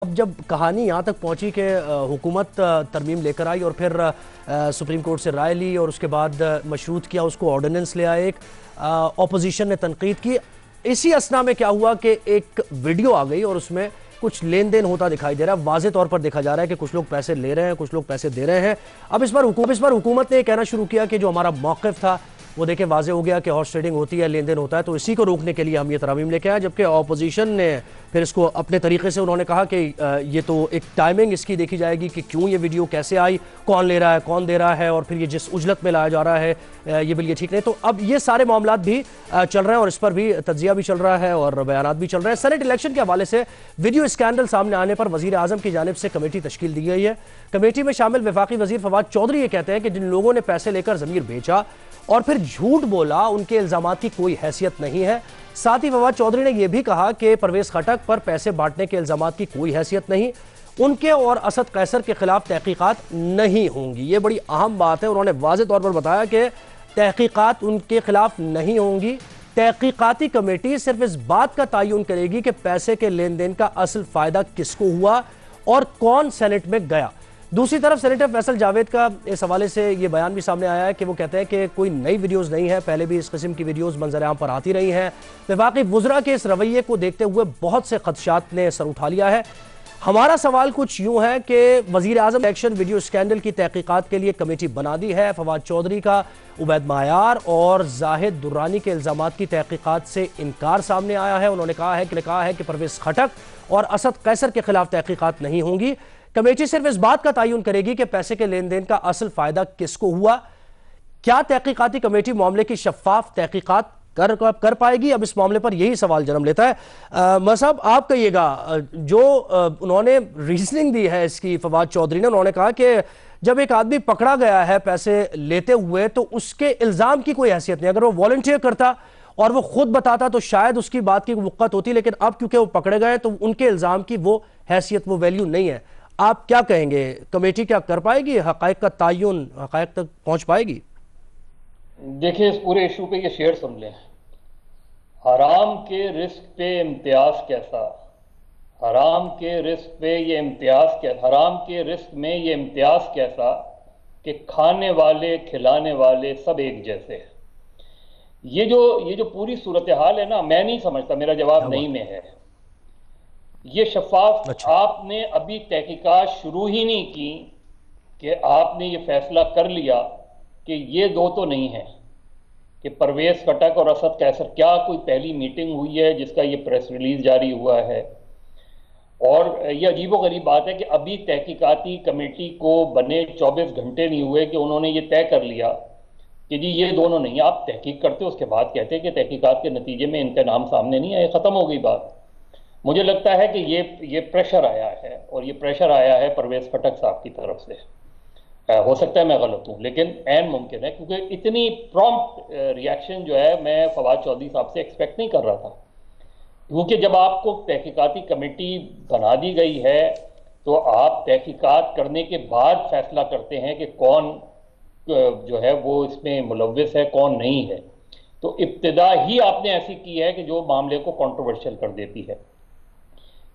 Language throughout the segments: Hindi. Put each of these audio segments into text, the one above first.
अब जब कहानी यहाँ तक पहुँची कि हुकूमत तरमीम लेकर आई और फिर सुप्रीम कोर्ट से राय ली और उसके बाद मशरूत किया, उसको ऑर्डिनेंस ले आए, एक ऑपोजिशन ने तनकीद की। इसी असना में क्या हुआ कि एक वीडियो आ गई और उसमें कुछ लेन देन होता दिखाई दे रहा है। वाज़े तौर पर देखा जा रहा है कि कुछ लोग पैसे ले रहे हैं, कुछ लोग पैसे दे रहे हैं। अब इस बार हुकूमत ने कहना शुरू किया कि जो हमारा मौक़िफ़ था वो देखे वाजे हो गया कि हॉर्स ट्रेडिंग होती है, लेन देन होता है, तो इसी को रोकने के लिए हम ये तरमीम लेके आए। जबकि ऑपोजिशन ने फिर इसको अपने तरीके से उन्होंने कहा कि ये तो एक टाइमिंग इसकी देखी जाएगी कि क्यों ये वीडियो कैसे आई, कौन ले रहा है, कौन दे रहा है, और फिर ये जिस उजलत में लाया जा रहा है ये बिल ये ठीक नहीं। तो अब ये सारे मामला भी चल रहे हैं और इस पर भी तज्जिया भी चल रहा है और बयानात भी चल रहे हैं। सेनेट इलेक्शन के हवाले से वीडियो स्कैंडल सामने आने पर वज़ीर आज़म की जानिब से कमेटी तश्कील दी गई है। कमेटी में शामिल वफाकी वज़ीर फवाद चौधरी ये कहते हैं कि जिन लोगों ने पैसे लेकर ज़मीर बेचा और फिर झूठ बोला, उनके इल्जामात की कोई हैसियत नहीं है। साथ ही फवाद चौधरी ने यह भी कहा कि परवेज खटक पर पैसे बांटने के इल्जामात की कोई हैसियत नहीं, उनके और असद कैसर के खिलाफ तहकीकात नहीं होंगी। ये बड़ी अहम बात है। उन्होंने वाज़े तौर पर बताया कि तहकीकात उनके खिलाफ नहीं होंगी। तहकीकाती कमेटी सिर्फ इस बात का तयन करेगी कि पैसे के लेन देन का असल फायदा किसको हुआ और कौन सेनेट में गया। दूसरी तरफ सेनेटर फैसल जावेद का इस हवाले से ये बयान भी सामने आया है कि वो कहते हैं कि कोई नई वीडियोस नहीं है, पहले भी इस किस्म की वीडियोस मंजर आम पर आती रही हैं। वफाकी वुज़रा के इस रवैये को देखते हुए बहुत से खदशात ने सर उठा लिया है। हमारा सवाल कुछ यूं है कि वज़ीर आज़म इलेक्शन वीडियो स्कैंडल की तहकीकात के लिए कमेटी बना दी है। फवाद चौधरी का उबैद मायार और जाहिद दुर्रानी के इल्ज़ामात की तहकीकात से इनकार सामने आया है। उन्होंने कहा है कि परवेज खटक और असद कैसर के खिलाफ तहकीकात नहीं होंगी। कमेटी सिर्फ इस बात का तयन करेगी कि पैसे के लेन देन का असल फायदा किसको हुआ। क्या तहकीकाती कमेटी मामले की शफाफ तहकीकात कर पाएगी? अब इस मामले पर यही सवाल जन्म लेता है। मसाब, आप कहिएगा, जो उन्होंने रीजनिंग दी है इसकी फवाद चौधरी ने, उन्होंने कहा कि जब एक आदमी पकड़ा गया है पैसे लेते हुए तो उसके इल्जाम की कोई हैसियत नहीं। अगर वो वॉलंटियर करता और वो खुद बताता तो शायद उसकी बात की वक़्त होती, लेकिन अब क्योंकि वो पकड़े गए तो उनके इल्जाम की वो हैसियत, वो वैल्यू नहीं है। आप क्या कहेंगे, कमेटी क्या कर पाएगी, हक़ाइक़ का तयन हक़ाइक़ तक पहुंच पाएगी? देखिए, इस पूरे इशू पे ये शेर सुन लें। हराम के रिस्क पे इम्तियाज कैसा, हराम के रिस्क पे ये इम्तियाज कैसा, हराम के रिस्क में ये इम्तियाज कैसा कि खाने वाले खिलाने वाले सब एक जैसे हैं। ये जो पूरी सूरत हाल है ना, मैं नहीं समझता, मेरा जवाब नहीं में है। ये शफाफ, अच्छा। आपने अभी तहकीकात शुरू ही नहीं की कि आपने ये फैसला कर लिया कि ये दो तो नहीं है, कि परवेज खटक और असद कैसर, क्या कोई पहली मीटिंग हुई है जिसका ये प्रेस रिलीज जारी हुआ है? और ये अजीबोगरीब बात है कि अभी तहकीकाती कमेटी को बने 24 घंटे नहीं हुए कि उन्होंने ये तय कर लिया कि जी ये दोनों नहीं। आप तहकीक करते हो, उसके बाद कहते हैं कि तहकीकात के नतीजे में इनका नाम सामने नहीं आए, ख़त्म हो गई बात। मुझे लगता है कि ये प्रेशर आया है, और ये प्रेशर आया है परवेज खटक साहब की तरफ से। हो सकता है मैं गलत हूँ, लेकिन ऐन मुमकिन है, क्योंकि इतनी प्रॉम्प्ट रिएक्शन जो है मैं फवाद चौधरी साहब से एक्सपेक्ट नहीं कर रहा था। क्योंकि जब आपको तहकीकाती कमेटी बना दी गई है तो आप तहकीकात करने के बाद फैसला करते हैं कि कौन जो है वो इसमें मुलव्विस है, कौन नहीं है। तो इब्तिदा ही आपने ऐसी की है कि जो मामले को कंट्रोवर्शियल कर देती है।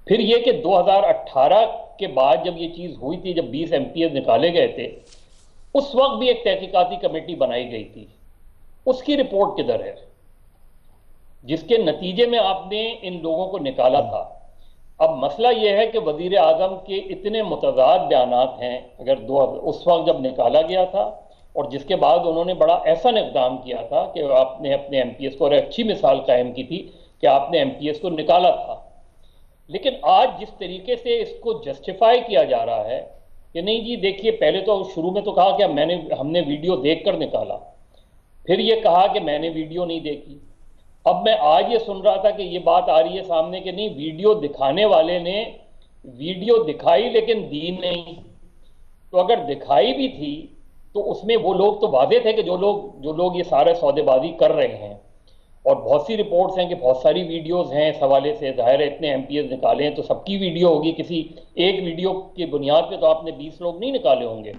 फिर ये कि 2018 के बाद जब ये चीज़ हुई थी, जब 20 MPs निकाले गए थे, उस वक्त भी एक तहकीकाती कमेटी बनाई गई थी। उसकी रिपोर्ट किधर है, जिसके नतीजे में आपने इन लोगों को निकाला था? अब मसला यह है कि वजीर आजम के इतने मुतज़ाद बयानात हैं। अगर उस वक्त जब निकाला गया था और जिसके बाद उन्होंने बड़ा ऐसा इक़दाम किया था कि आपने अपने MPs को, और अच्छी मिसाल कायम की थी कि आपने MPs को निकाला था। लेकिन आज जिस तरीके से इसको जस्टिफाई किया जा रहा है कि नहीं जी देखिए, पहले तो शुरू में तो कहा कि हमने वीडियो देखकर निकाला, फिर ये कहा कि मैंने वीडियो नहीं देखी। अब मैं आज ये सुन रहा था कि ये बात आ रही है सामने कि नहीं, वीडियो दिखाने वाले ने वीडियो दिखाई लेकिन दी नहीं। तो अगर दिखाई भी थी तो उसमें वो लोग तो वादे थे कि जो लोग ये सारे सौदेबाजी कर रहे हैं। और बहुत सी रिपोर्ट्स हैं कि बहुत सारी वीडियोस हैं इस हवाले से। जाहिर है इतने MPs निकाले हैं तो सबकी वीडियो होगी, किसी एक वीडियो की बुनियाद पे तो आपने 20 लोग नहीं निकाले होंगे।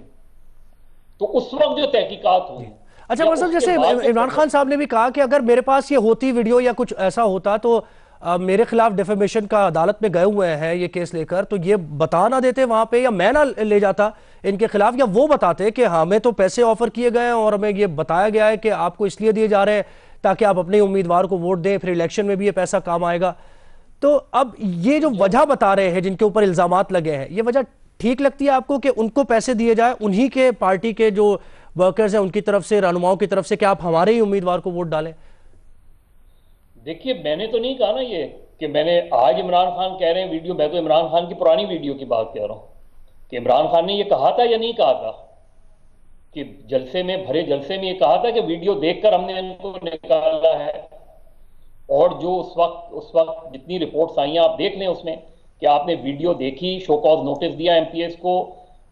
तो उस वक्त जो तहकीकात हुई। अच्छा, मतलब जैसे इमरान खान साहब ने भी कहा कि अगर मेरे पास ये होती वीडियो या कुछ ऐसा होता तो मेरे खिलाफ डिफेमेशन का अदालत में गए हुए हैं ये केस लेकर, तो ये बता ना देते वहां पे, या मैं ना ले जाता इनके खिलाफ, या वो बताते कि हमें तो पैसे ऑफर किए गए हैं और हमें ये बताया गया है कि आपको इसलिए दिए जा रहे हैं ताकि आप अपने उम्मीदवार को वोट दें, फिर इलेक्शन में भी ये पैसा काम आएगा। तो अब ये जो वजह बता रहे हैं जिनके ऊपर इल्जामात लगे हैं, ये वजह ठीक लगती है आपको कि उनको पैसे दिए जाए उन्हीं के पार्टी के जो वर्कर्स हैं उनकी तरफ से, रहनुमाओं की तरफ से, कि आप हमारे ही उम्मीदवार को वोट डालें? देखिए, मैंने तो नहीं कहा ना ये कि मैंने आज इमरान खान कह रहे हैं वीडियो, मैं तो इमरान खान की पुरानी वीडियो की बात कह रहा हूं कि इमरान खान ने ये कहा था या नहीं कहा था कि जलसे में, भरे जलसे में ये कहा था कि वीडियो देखकर हमने इनको निकाला है। और जो उस वक्त जितनी रिपोर्ट्स आई हैं आप देख लें उसमें कि आपने वीडियो देखी, शो कॉज नोटिस दिया एमपीएस को,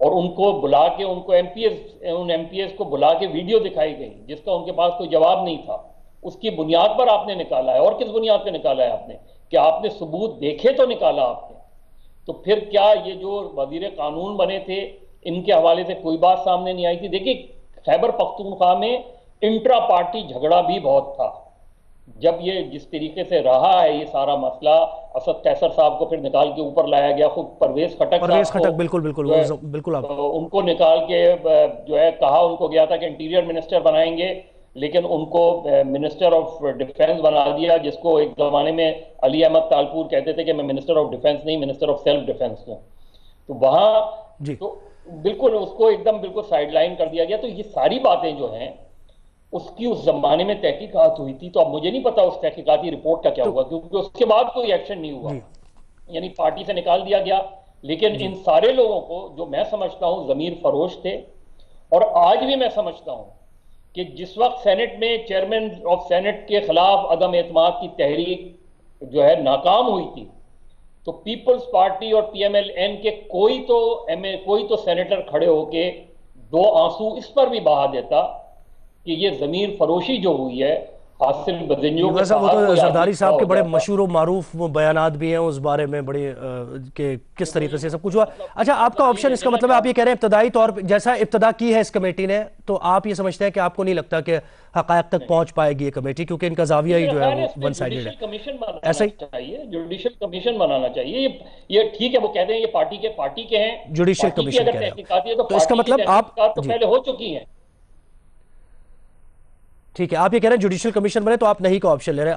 और उनको बुला के उन एमपीएस को बुला के वीडियो दिखाई गई जिसका उनके पास कोई जवाब नहीं था। उसकी बुनियाद पर आपने निकाला है। और किस बुनियाद पर निकाला है आपने? कि आपने सबूत देखे तो निकाला आपने। तो फिर क्या ये जो वजीर कानून बने थे इनके हवाले से कोई बात सामने नहीं आई थी? देखिए, खैबर पख्तूनख्वा में इंट्रा पार्टी झगड़ा भी बहुत था। जब ये जिस तरीके से रहा है ये सारा मसला, असद कैसर साहब को फिर निकाल के ऊपर लाया गया, खुद परवेज खटक बिल्कुल बिल्कुल बिल्कुल आप उनको निकाल के जो है कहा, उनको गया था कि इंटीरियर मिनिस्टर बनाएंगे, लेकिन उनको मिनिस्टर ऑफ डिफेंस बना दिया, जिसको एक जमाने में अली अहमद तालपुर कहते थे कि मैं मिनिस्टर ऑफ डिफेंस नहीं, मिनिस्टर ऑफ सेल्फ डिफेंस हूं। तो वहां तो बिल्कुल उसको एकदम बिल्कुल साइडलाइन कर दिया गया। तो ये सारी बातें जो हैं उसकी उस जमाने में तहकीकात हुई थी। तो अब मुझे नहीं पता उस तहकीकाती रिपोर्ट का क्या हुआ, क्योंकि उसके बाद कोई एक्शन नहीं हुआ, यानी पार्टी से निकाल दिया गया। लेकिन इन सारे लोगों को जो मैं समझता हूं जमीर फरोश थे, और आज भी मैं समझता हूं कि जिस वक्त सेनेट में चेयरमैन ऑफ सेनेट के खिलाफ अदम एतमाद की तहरीक जो है नाकाम हुई थी, तो पीपल्स पार्टी और पीएमएल-एन के कोई तो सेनेटर खड़े होके दो आंसू इस पर भी बहा देता कि ये जमीर फरोशी जो हुई है हासिल बदंजो के साथ। वो तो जरदारी साहब के बड़े मशहूर और मारूफ वो बयानात भी हैं उस बारे में, बड़े कि किस तरीके से सब कुछ हुआ। अच्छा, आपका ऑप्शन, इसका मतलब आप ये कह रहे हैं इब्तदाई तौर पर जैसा इब्तदा की है इस कमेटी ने, तो आप ये समझते हैं कि आपको नहीं लगता कि हकायक तक पहुंच पाएगी ये कमेटी, क्योंकि इनका जाविया ही जो है वो वन साइडेड है? ऐसा ही चाहिए, जुडिशियल कमीशन बनाना चाहिए। ये ठीक है, वो कहते हैं ये पार्टी के हैं, जुडिशियल कमीशन कह रहे हैं, तो इसका मतलब आप तो पहले हो चुकी है। ठीक है, आप ये कह रहे हैं जुडिशियल कमीशन बने, तो आप नहीं का ऑप्शन ले रहे हैं।